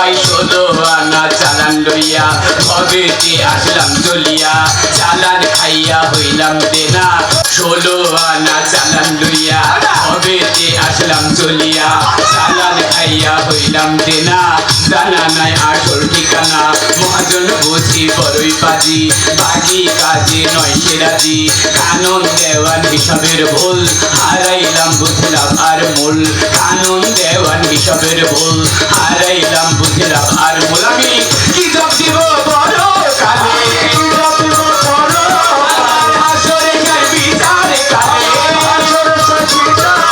ভাই 16 আনা চালান লইয়া ভবেতে আসলাম চলিয়া চালান খাইয়া হইলাম দেনা 16 আনা চালান লইয়া ভবেতে আসলাম চলিয়া চালান খাইয়া হইলাম দেনা জানা নাই আসল ঠিকানা মহাজন বুঝি বড়ই বাজি বাকি কাজে নয় সেরাজি কানুন দেওয়ান হিসাবের ভুল হারাইলাম বুঝলাম আর মূল কানুন দেওয়ান হিসাবের ভুল হারাইলাম বুঝলাম আর মূল আমি কি জব দিব বড় কালে কি জব দিব বড় আসরে যাই বিচারে কালে আসরে যাই বিচারে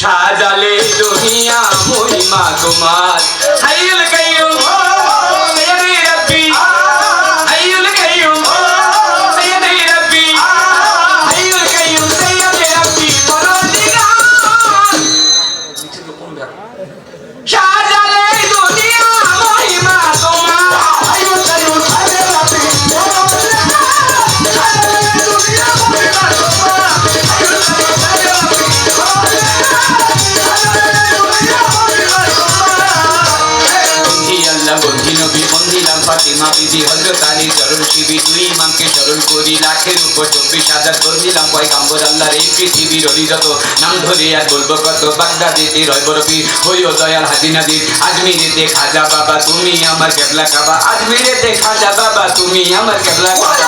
সাজালে দুনিয়া মহিমা তোমার হাইল কাইয়ুম সাইয়্যিদি রাব্বি হাইল কাইয়ুম সাইয়্যিদি রাব্বি হাইল কাইয়ুম সাইয়্যিদি রাব্বি পরদিগার সাজালে দুনিয়া মহিমা তোমার হাইল কাইয়ুম সাইয়্যিদি রাব্বি সাজালে দুনিয়া মহিমা তোমার হাইল কাইয়ুম ফাতিমা বিবি হযরত আলী চরণ শিবি দুই ইমামকে স্মরণ করি লাখের উপর 24,000 বলছিলাম পয়গম্বর আল্লাহর এই পৃথিবীর অলিযত নাম ধরে আর বলবো কত বাগদাদেতে রয় বরফি হইও দয়াল হাজি নাজির আজমিরেতে খাজা বাবা তুমি আমার কেবলা কাবা আজমিরেতে খাজা বাবা তুমি আমার কেবলা কাবা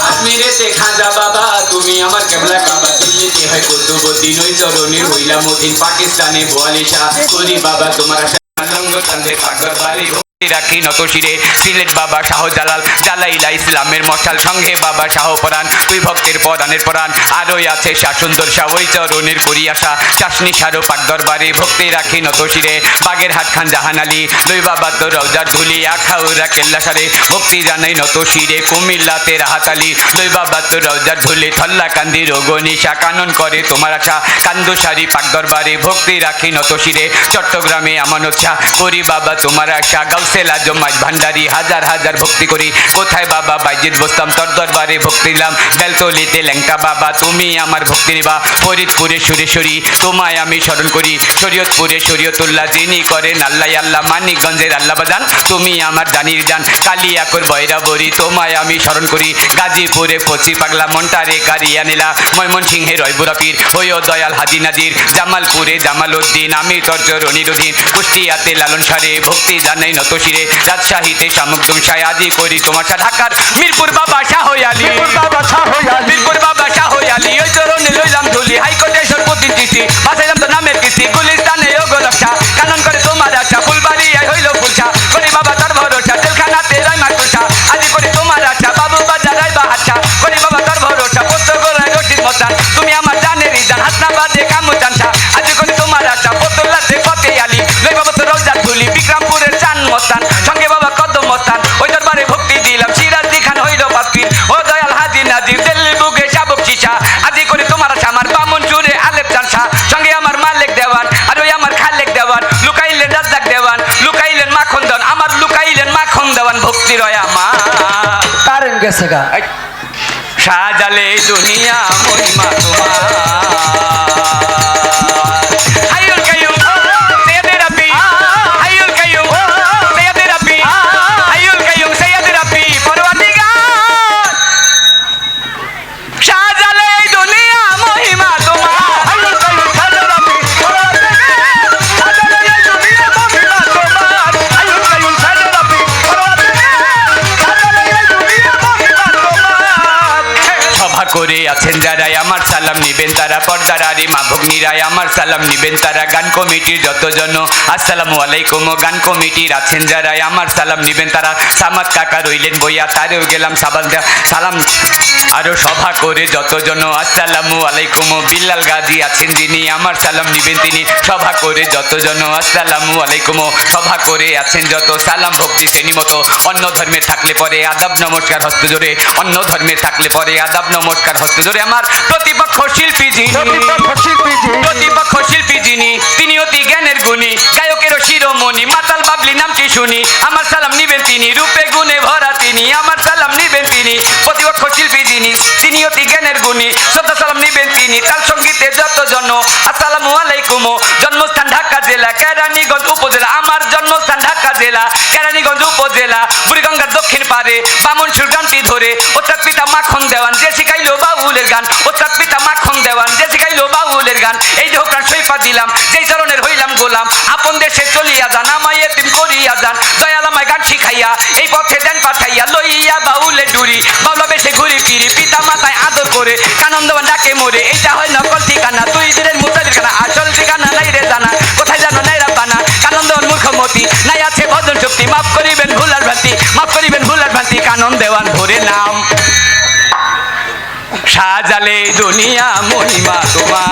আজমিরেতে খাজা বাবা তুমি আমার কেবলা কাবা দিল্লিতে হয় কুতুবউদ্দিন ওই চরণের হইলাম মদিন পাকিস্তানে বোয়ালিশা করি বাবা তোমার রাখি নত শিরে সিলেট বাবা শাহজালাল জালাইলা ইসলামের মশাল সঙ্গে বাবা শাহ পরাণ তুই ভক্তের পরাণের পরাণ আরোই আছে সুন্দর শাহ ওই চরণের করি আসা চাষনি সারো পাক দরবারে ভক্তি রাখি নত শিরে বাগের হাট খান জাহান আলী দুই বাবা তো রওজার ধুলি আখাউরা কেল্লা সারে ভক্তি জানাই নত শিরে কুমিল্লাতে রাহাত আলী দুই বাবা তো রওজার ধুলি থল্লা কান্দি রোগনিশা কানন করে তোমার আশা কান্দু সারি পাক দরবারে ভক্তি রাখি নত শিরে চট্টগ্রামে আমানত শাহ করি বাবা তোমার আশা গাউসেল আজম মাঝ ভান্ডারি হাজার হাজার ভক্তি করি কোথায় বাবা বাইজিদ বসতাম তোর দরবারে ভক্তি দিলাম বেলতলিতে ল্যাংটা বাবা তুমি আমার ভক্তি নিবা ফরিদপুরে সুরেশ্বরী তোমায় আমি স্মরণ করি শরীয়তপুরে শরীয়তুল্লাহ যিনি করেন আল্লাহ আল্লাহ মানিকগঞ্জের আল্লাহ বাজান তুমি আমার জানির জান কালিয়াকর বৈরাবরী তোমায় আমি স্মরণ করি গাজীপুরে কচি পাগলা মন্টারে কারিয়া নীলা ময়মনসিংহে রয়বুরাপির হইও দয়াল হাজি নাজির জামালপুরে জামাল উদ্দিন আমি তোর চরণীর অধীন কুষ্টিয়াতে লালন সারে ভক্তি জানাই নত শিরে রাজশাহীতে শামুকদম শাহ আদি করি তোমার সাথে ঢাকার মিরপুর বাবা শাহ আলী মিরপুর বাবা শাহ আলী ওই চরণে লইলাম ধুলি হাইকোর্টে সর্বদিন কিস্তি বাঁচাইলাম তো নামের কিস্তি গুলিস্তানে ও গোলকশা কানন করে তোমার আশা ফুলবাড়ি হইল ফুলশা করি বাবা তার ভরসা জেলখানাতে রয় মাকুশা আদি করি তোমার আশা বাবু বাজার রায় বাহাশা করি বাবা তার ভরসা পোস্ত গোলায় রশিদ মস্তান তুমি আমার জানেরই জান হাসনাবাদে কামুচানসা আদি করি তোমার আশা বোতলাতে ফতে আলী লই বাবা তো রওজার ধুলি বিক্রমপুরের চান মস্তান সঙ্গে বাবা কদম মস্তান ওই দরবারে ভক্তি দিলাম সিরাজি খান হইল পাপির ও দয়াল হাজি নাজির দিল্লি বুকে শাবক শিশা আদি করে তোমার আশা আমার বামন চুরে আলেপ চানসা সঙ্গে আমার মালিক দেওয়ান আর ওই আমার খালেক দেওয়ান লুকাইলেন রাজ্জাক দেওয়ান লুকাইলেন মাখন দেওয়ান আমার লুকাইলেন মাখন দেওয়ান ভক্তি রয় আমার কারেন্ট গেছে গা সাজালে দুনিয়া মহিমা তোমার হাইউল কাইয়ুম সাইয়্যিদি রাব্বি হাইউল কাইয়ুম সাইয়্যিদি রাব্বি হাইউল কাইয়ুম সাইয়্যিদি রাব্বি পরওয়ারদিগার সাজালে দুনিয়া মহিমা তোমার হাইউল কাইয়ুম সাইয়্যিদি রাব্বি পরওয়ারদিগার সাজালে দুনিয়া মহিমা তোমার হাইউল কাইয়ুম সাইয়্যিদি রাব্বি পরওয়ারদিগার সাজালে দুনিয়া মহিমা তোমার সভা করে আছেন যারাই আমার সালাম নিবেন তারা, পর্দার আরে মা ভগ্নীরাই আমার সালাম নিবেন তারা, গান কমিটির যতজন আসসালামু আলাইকুম। গান কমিটির আছেন যারাই আমার সালাম নিবেন তারা, সামাদ কাকা রইলেন বইয়া তারেও গেলাম সালাম। আরো সভা করে যতজন আসসালামু আলাইকুম। বিল্লাল গাজী আছেন যিনি আমার সালাম নিবেন তিনি, সভা করে যতজন আসসালামু আলাইকুম। সভা করে আছেন যত সালাম ভক্তি শ্রেণী মতো, অন্য ধর্মে থাকলে পরে আদাব নমস্কার হস্ত জোরে, অন্য ধর্মে থাকলে পরে আদাব নমস্কার হস্ত জোরে। আমার প্রতিপক্ষ শিল্পী যিনি, প্রতিপক্ষ শিল্পী যিনি, তিনি অতি জ্ঞানের গুণী, গায়কেরও শিরোমণি, মাতাল বাবলি নামটি শুনি আমার সালাম নিবেন তিনি, রূপে গুণে ভরা তিনি আমার সালাম নিবেন তিনি। প্রতিপক্ষ শিল্পী যিনি, তিনি অতি জ্ঞানের গুণী, শ্রদ্ধা সালাম নিবেন তিনি। তার সঙ্গীতে যতজন আসসালামু আলাইকুম। জন্মস্থান ঢাকা জেলা কেরানীগঞ্জ উপজেলা, আমার জন্মস্থান ঢাকা জেলা কেরানীগঞ্জ উপজেলা, বুড়িগঙ্গার দক্ষিণ পারে বামনসুর গ্রামটি ধরে। ওস্তাদ পিতা মাখন দেওয়ান যে শিখাইলো বাউলের গান, ওস্তাদ পিতা মাখন দেওয়ান যে শিখাইলো বাউলের গান। এই যে হোকরান সৈফা দিলাম যেই চরণের হইলাম গোলাম, আপন দেশে চলিয়া যান আমায় এতিম করিয়া যান, দয়াল আমায় গান শিখাইয়া এই পথে দেন পাঠাইয়া, লইয়া বাউলে ডুরি বাউলা বেশে ঘুরি ফিরি, পিতা মাতায় আদর করে কানন দেওয়ান ডাকে মোরে। এইটা হয় নকল ঠিকানা, তুই দিনের মুতাদের খানা, আসল ঠিকানা নাই রে জানা, কোথায় জানো নাই রাব্বানা। কানন দেওয়ান মূর্খমতি নাই আছে ভজন শক্তি, মাফ করিবেন ভুলার ভ্রান্তি, মাফ করিবেন ভুলার ভ্রান্তি। কানন দেওয়ান ভরে নাম সাজালে দুনিয়া মহিমা তোমার,